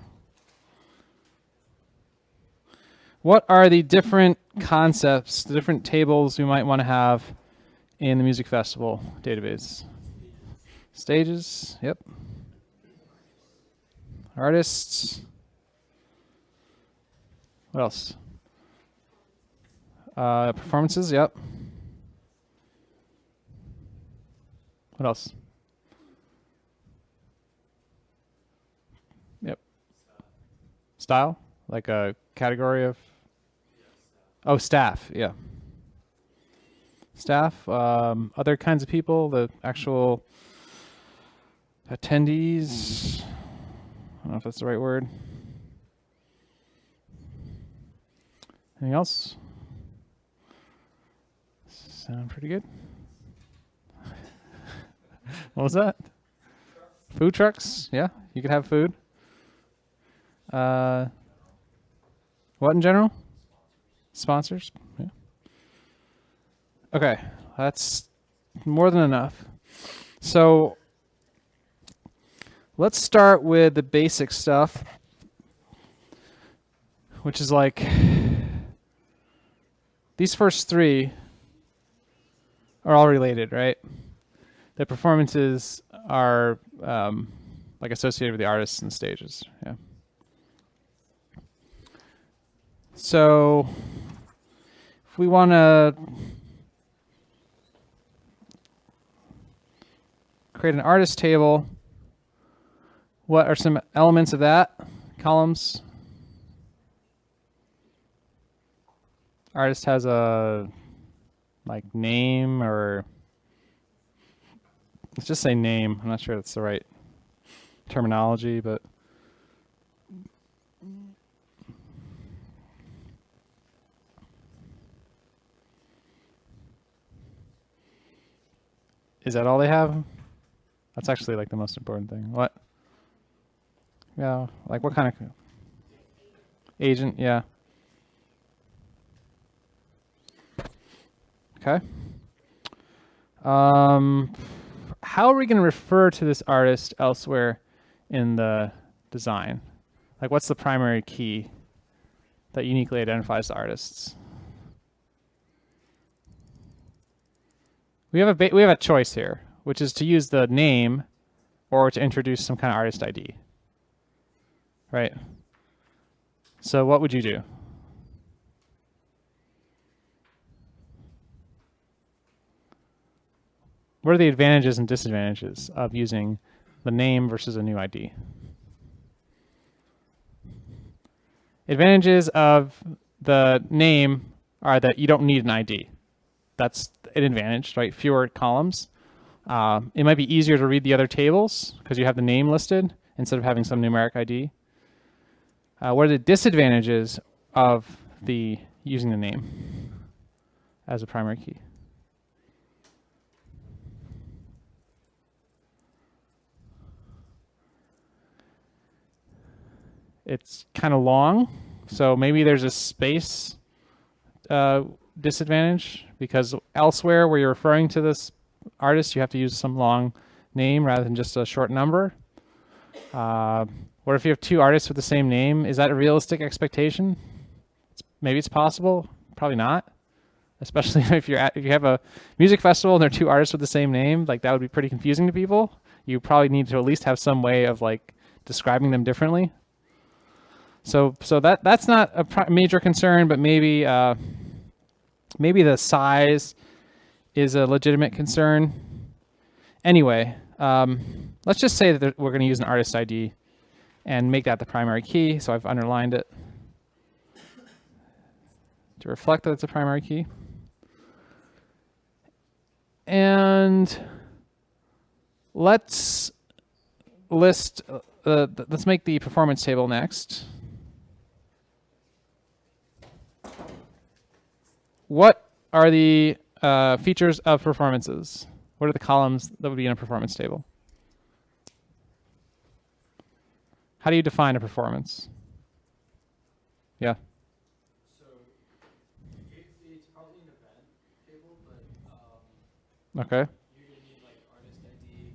What are the different concepts, the different tables we might want to have in the music festival database? Stages, yep. Artists. What else? Performances, yep. What else? Yep. Style, like a category of. Oh, staff, yeah. Staff, other kinds of people, the actual attendees. I don't know if that's the right word. Anything else? Sound pretty good. What was that? Food trucks? Yeah, you could have food. What in general? Sponsors? Yeah. Okay, that's more than enough. So let's start with the basic stuff, which is like these first three are all related, right? The performances are like associated with the artists and stages. Yeah. So if we want to create an artist table, what are some elements of that? Columns. Artist has a like name, or let's just say name. I'm not sure that's the right terminology, but is that all they have? That's actually like the most important thing. What? Yeah, like what kind of agent? Yeah. Okay. How are we going to refer to this artist elsewhere in the design? Like, what's the primary key that uniquely identifies the artists? We have a choice here, which is to use the name or to introduce some kind of artist ID. Right? So what would you do? What are the advantages and disadvantages of using the name versus a new ID? Advantages of the name are that you don't need an ID. That's an advantage, right? Fewer columns. It might be easier to read the other tables because you have the name listed instead of having some numeric ID. What are the disadvantages of using the name as a primary key? It's kind of long, so maybe there's a space disadvantage, because elsewhere where you're referring to this artist, you have to use some long name rather than just a short number. What if you have two artists with the same name? Is that a realistic expectation? Maybe it's possible, probably not. Especially if you have a music festival and there are two artists with the same name, like that would be pretty confusing to people. You probably need to at least have some way of like describing them differently. So that's not a major concern, but maybe the size is a legitimate concern. Anyway, let's just say that we're going to use an artist ID and make that the primary key. So I've underlined it to reflect that it's a primary key. And let's list. Let's make the performance table next. What are the features of performances? What are the columns that would be in a performance table? How do you define a performance? Yeah. So it's probably an event table, but Okay. you're gonna need like artist ID,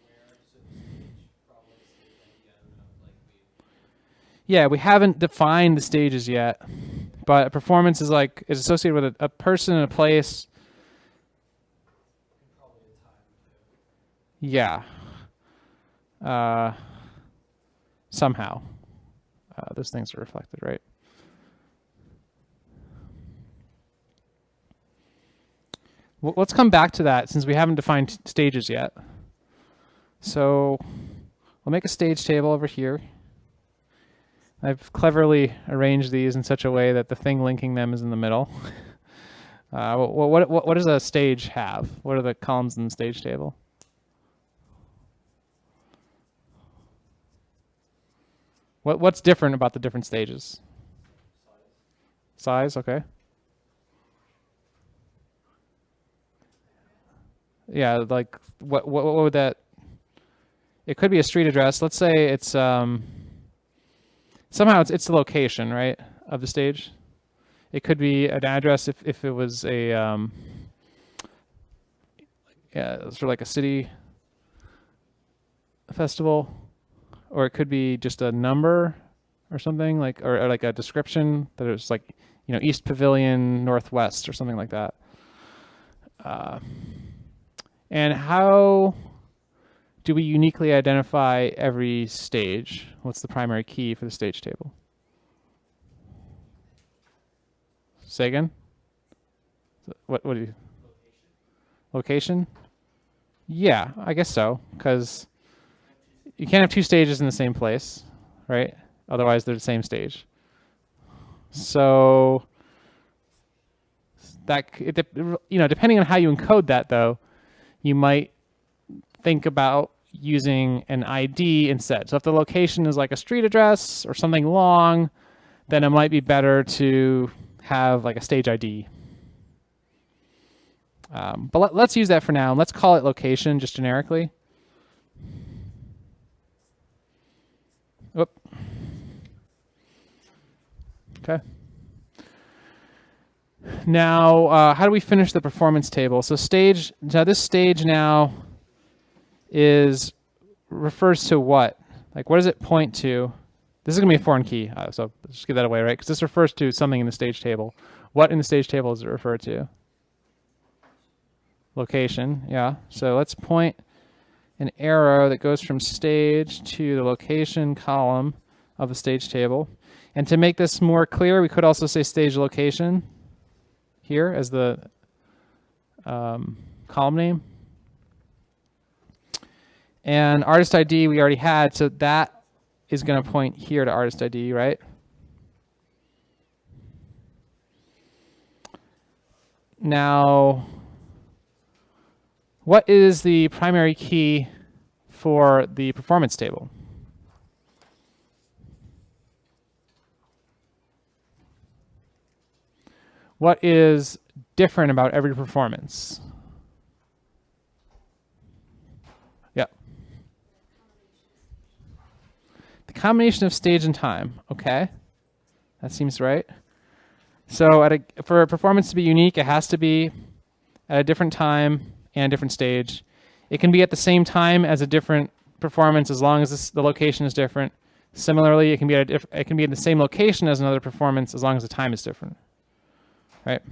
where, so the stage, probably stage ID. I don't know, like Yeah, we haven't defined the stages yet, but a performance is associated with a person and a place. and probably a time too. Yeah. Somehow. Those things are reflected, right? let's come back to that since we haven't defined stages yet. So we'll make a stage table over here. I've cleverly arranged these in such a way that the thing linking them is in the middle. What does a stage have? What are the columns in the stage table? What's different about the different stages? Size, okay. Yeah, like what would that? It could be a street address. Let's say it's somehow it's the location, right, of the stage. It could be an address if it was a sort of like a city festival, or it could be just a number or something like, or like a description that it's like, East Pavilion Northwest or something like that. And how do we uniquely identify every stage? What's the primary key for the stage table? Say again? What do you... Location? Yeah, I guess so, because you can't have two stages in the same place, right? Otherwise, they're the same stage. So that, depending on how you encode that, though, you might think about using an ID instead. So if the location is like a street address or something long, then it might be better to have like a stage ID. But let's use that for now. Let's call it location just generically. Whoop. Okay. Now, how do we finish the performance table? So this stage now refers to what? Like, what does it point to? This is going to be a foreign key, so just get that away, right? Because this refers to something in the stage table. What in the stage table does it refer to? Location, yeah. So let's point an arrow that goes from stage to the location column of the stage table. And to make this more clear, we could also say stage location here as the column name. And artist ID we already had, so that is going to point here to artist ID, right? Now, what is the primary key for the performance table? What is different about every performance? Yeah. The combination of stage and time. Okay. That seems right. So for a performance to be unique, it has to be at a different time and a different stage. It can be at the same time as a different performance as long as the location is different. Similarly, it can be at the same location as another performance as long as the time is different. Right.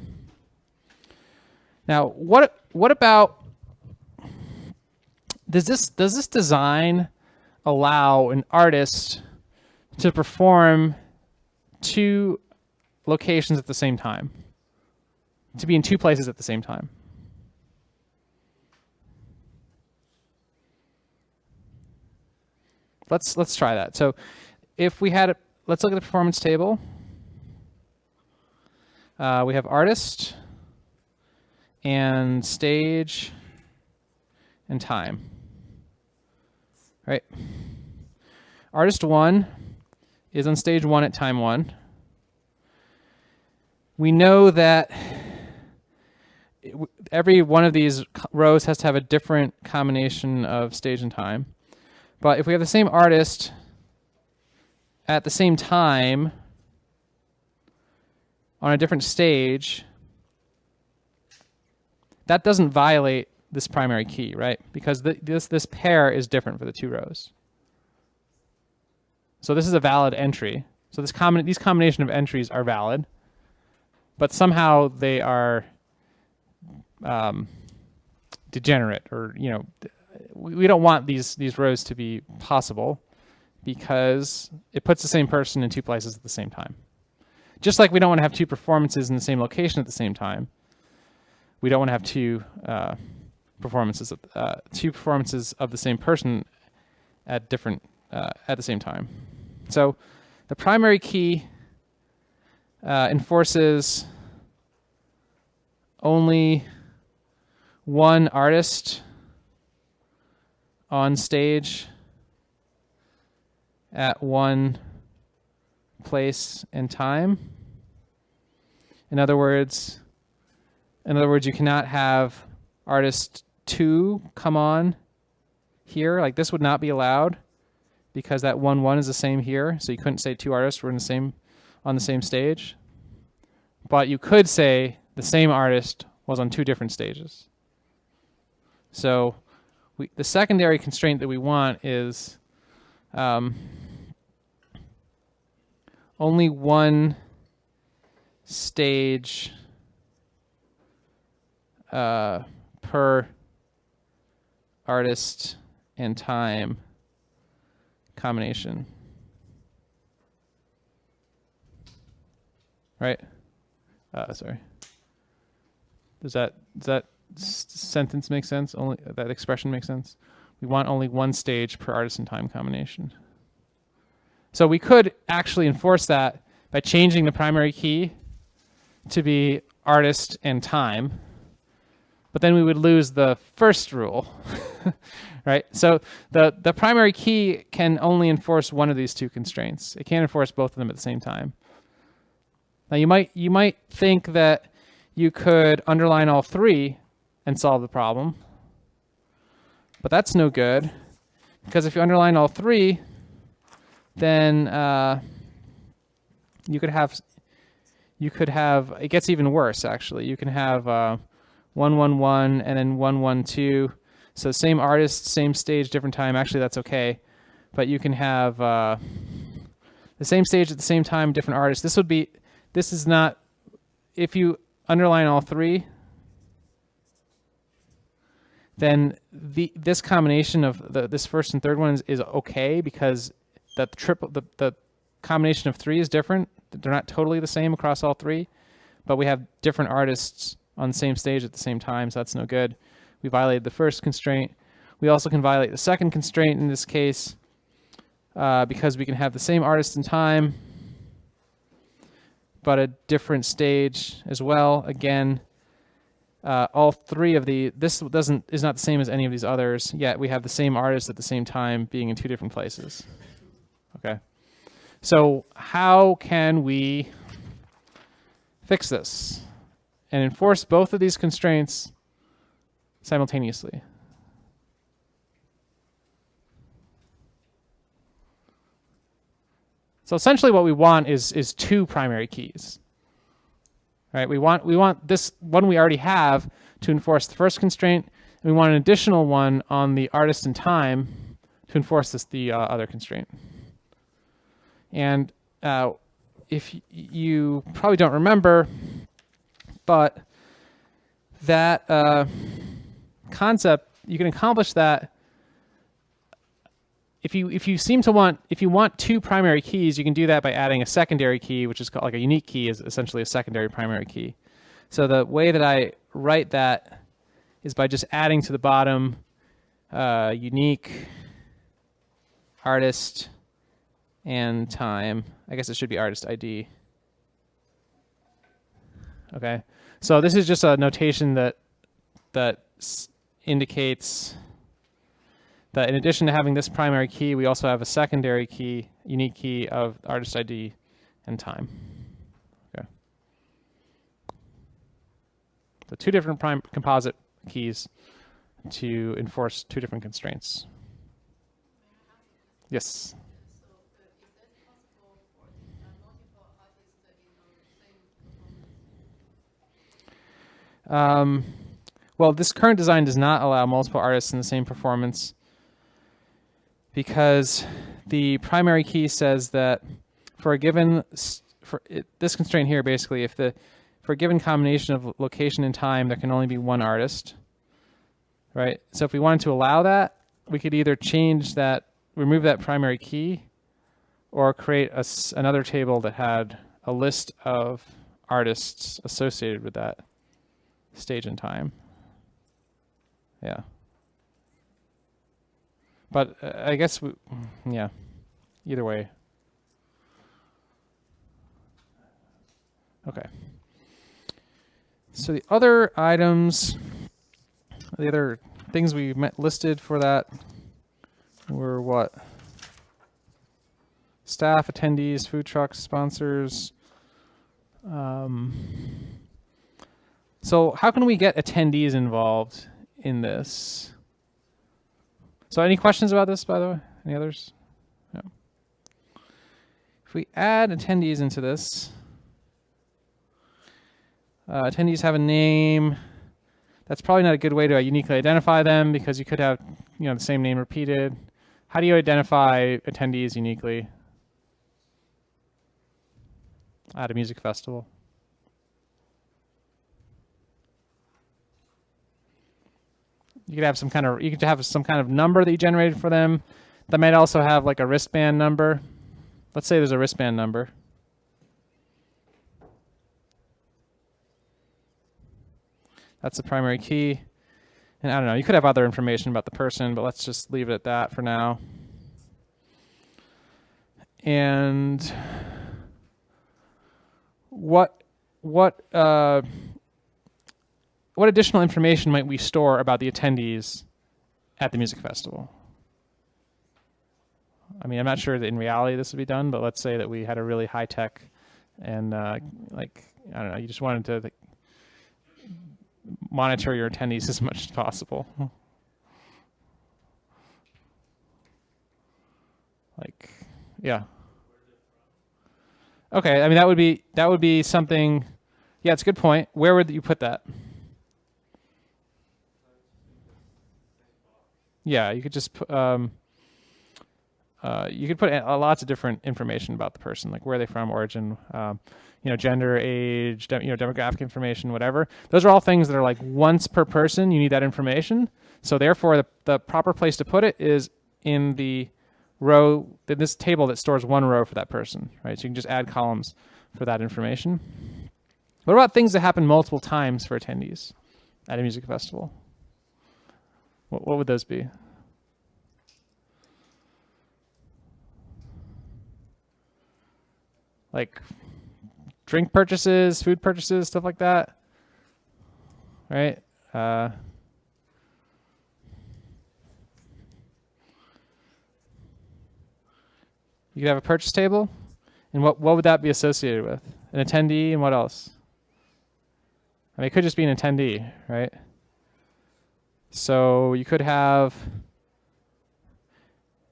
Now, what about does this design allow an artist to perform two locations at the same time, to be in two places at the same time? Let's try that. So, if we had let's look at the performance table. We have artist and stage and time. Right. Artist 1 is on stage 1 at time 1. We know that every one of these rows has to have a different combination of stage and time. But if we have the same artist at the same time on a different stage, that doesn't violate this primary key, right? Because this pair is different for the two rows. So this is a valid entry. So these combination of entries are valid, but somehow they are degenerate, or we don't want these rows to be possible because it puts the same person in two places at the same time. Just like we don't want to have two performances in the same location at the same time, we don't want to have two performances of the same person at the same time. So the primary key enforces only one artist on stage at one place and time. In other words, you cannot have artist 2 come on here. Like, this would not be allowed because that 1-1 is the same here. So you couldn't say 2 artists were on the same stage. But you could say the same artist was on 2 different stages. So the secondary constraint that we want is only one stage per artist and time combination. Right? Sorry. Does that sentence make sense? Only that expression makes sense? We want only one stage per artist and time combination. So we could actually enforce that by changing the primary key to be artist and time, but then we would lose the first rule, right? So the primary key can only enforce one of these 2 constraints. It can't enforce both of them at the same time. Now you might think that you could underline all 3 and solve the problem, but that's no good, because if you underline all 3, then you could have it gets even worse, actually. You can have 1-1-1 and then 1-1-2. So same artist, same stage, different time. Actually, that's okay. But you can have the same stage at the same time, different artist. This is not, if you underline all 3, then this combination of this first and third one is okay, because the combination of 3 is different. They're not totally the same across all 3, but we have different artists on the same stage at the same time, so that's no good. We violated the first constraint. We also can violate the second constraint in this case, because we can have the same artist and time, but a different stage as well. Again, all 3 of this is not the same as any of these others, yet we have the same artist at the same time being in 2 different places. Okay. So how can we fix this and enforce both of these constraints simultaneously? So essentially what we want is 2 primary keys. Right? We want this one we already have to enforce the first constraint, and we want an additional one on the artist and time to enforce the other constraint. And if you probably don't remember, but that concept, you can accomplish that if you want 2 primary keys, you can do that by adding a secondary key, which is called, like, a unique key is essentially a secondary primary key. So the way that I write that is by just adding to the bottom unique artist and time. I guess it should be artist ID. Okay, so this is just a notation that indicates that in addition to having this primary key, we also have a secondary key, unique key of artist ID and time. Okay. So 2 different composite keys to enforce 2 different constraints. Yes. Well, this current design does not allow multiple artists in the same performance, because the primary key says that for a given this constraint here, basically, for a given combination of location and time, there can only be 1 artist, right? So if we wanted to allow that, we could either change that, remove that primary key, or create another table that had a list of artists associated with that stage and time. Yeah. But I guess, yeah, either way. Okay. So the other items, the other things we listed for that were what? Staff, attendees, food trucks, sponsors. So how can we get attendees involved in this? So any questions about this, by the way? Any others? No. If we add attendees into this, attendees have a name. That's probably not a good way to uniquely identify them because you could have, the same name repeated. How do you identify attendees uniquely at a music festival? You could have some kind of number that you generated for them. That might also have like a wristband number. Let's say there's a wristband number. That's the primary key. And I don't know, you could have other information about the person, but let's just leave it at that for now. And what additional information might we store about the attendees at the music festival? I mean, I'm not sure that in reality this would be done, but let's say that we had a really high tech and I don't know, you just wanted to monitor your attendees as much as possible. Yeah. Okay, I mean that would be something. Yeah, it's a good point. Where would you put that? Yeah, you could just put lots of different information about the person, like where are they from, origin, gender, age, demographic information, whatever. Those are all things that are like once per person, you need that information. So therefore, the proper place to put it is in the row, this table that stores one row for that person, right? So you can just add columns for that information. What about things that happen multiple times for attendees at a music festival? What would those be? Like drink purchases, food purchases, stuff like that, right? You could have a purchase table, and what would that be associated with? An attendee, and what else? I mean, it could just be an attendee, right? So you could have,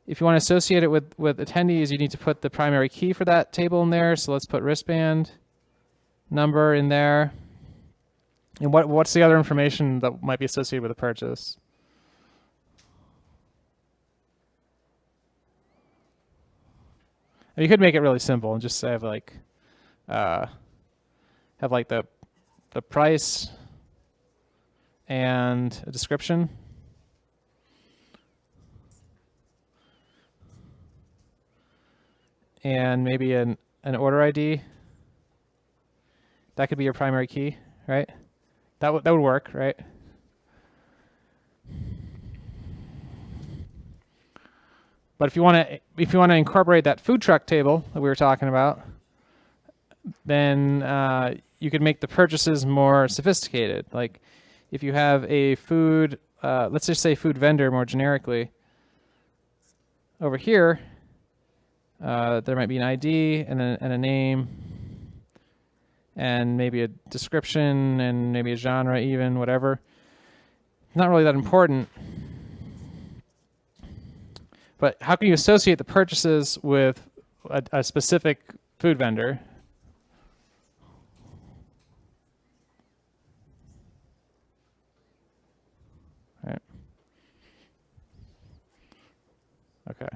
if you want to associate it with attendees, you need to put the primary key for that table in there. So let's put wristband number in there. And what's the other information that might be associated with a purchase? And you could make it really simple and just have like the price and a description. And maybe an order ID. That could be your primary key, right? That would work, right? But if you want to incorporate that food truck table that we were talking about, then you could make the purchases more sophisticated. Like if you have a food, let's just say food vendor more generically, over here, there might be an ID and a name and maybe a description and maybe a genre even, whatever. Not really that important. But how can you associate the purchases with a specific food vendor? Right. Okay.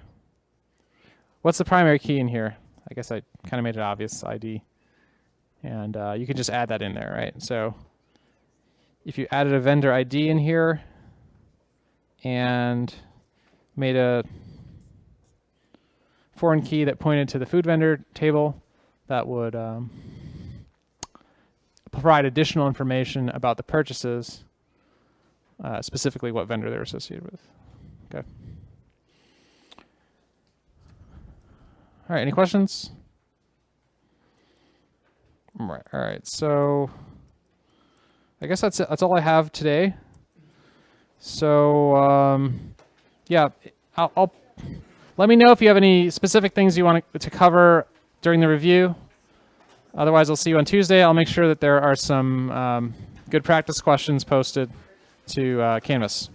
What's the primary key in here? I guess I kind of made it obvious, ID. And you can just add that in there, right? So if you added a vendor ID in here and made a foreign key that pointed to the food vendor table, that would provide additional information about the purchases, specifically what vendor they're associated with. Okay. All right, any questions? All right, so I guess that's it. That's all I have today. So yeah, I'll let me know if you have any specific things you want to cover during the review. Otherwise, I'll see you on Tuesday. I'll make sure that there are some good practice questions posted to Canvas.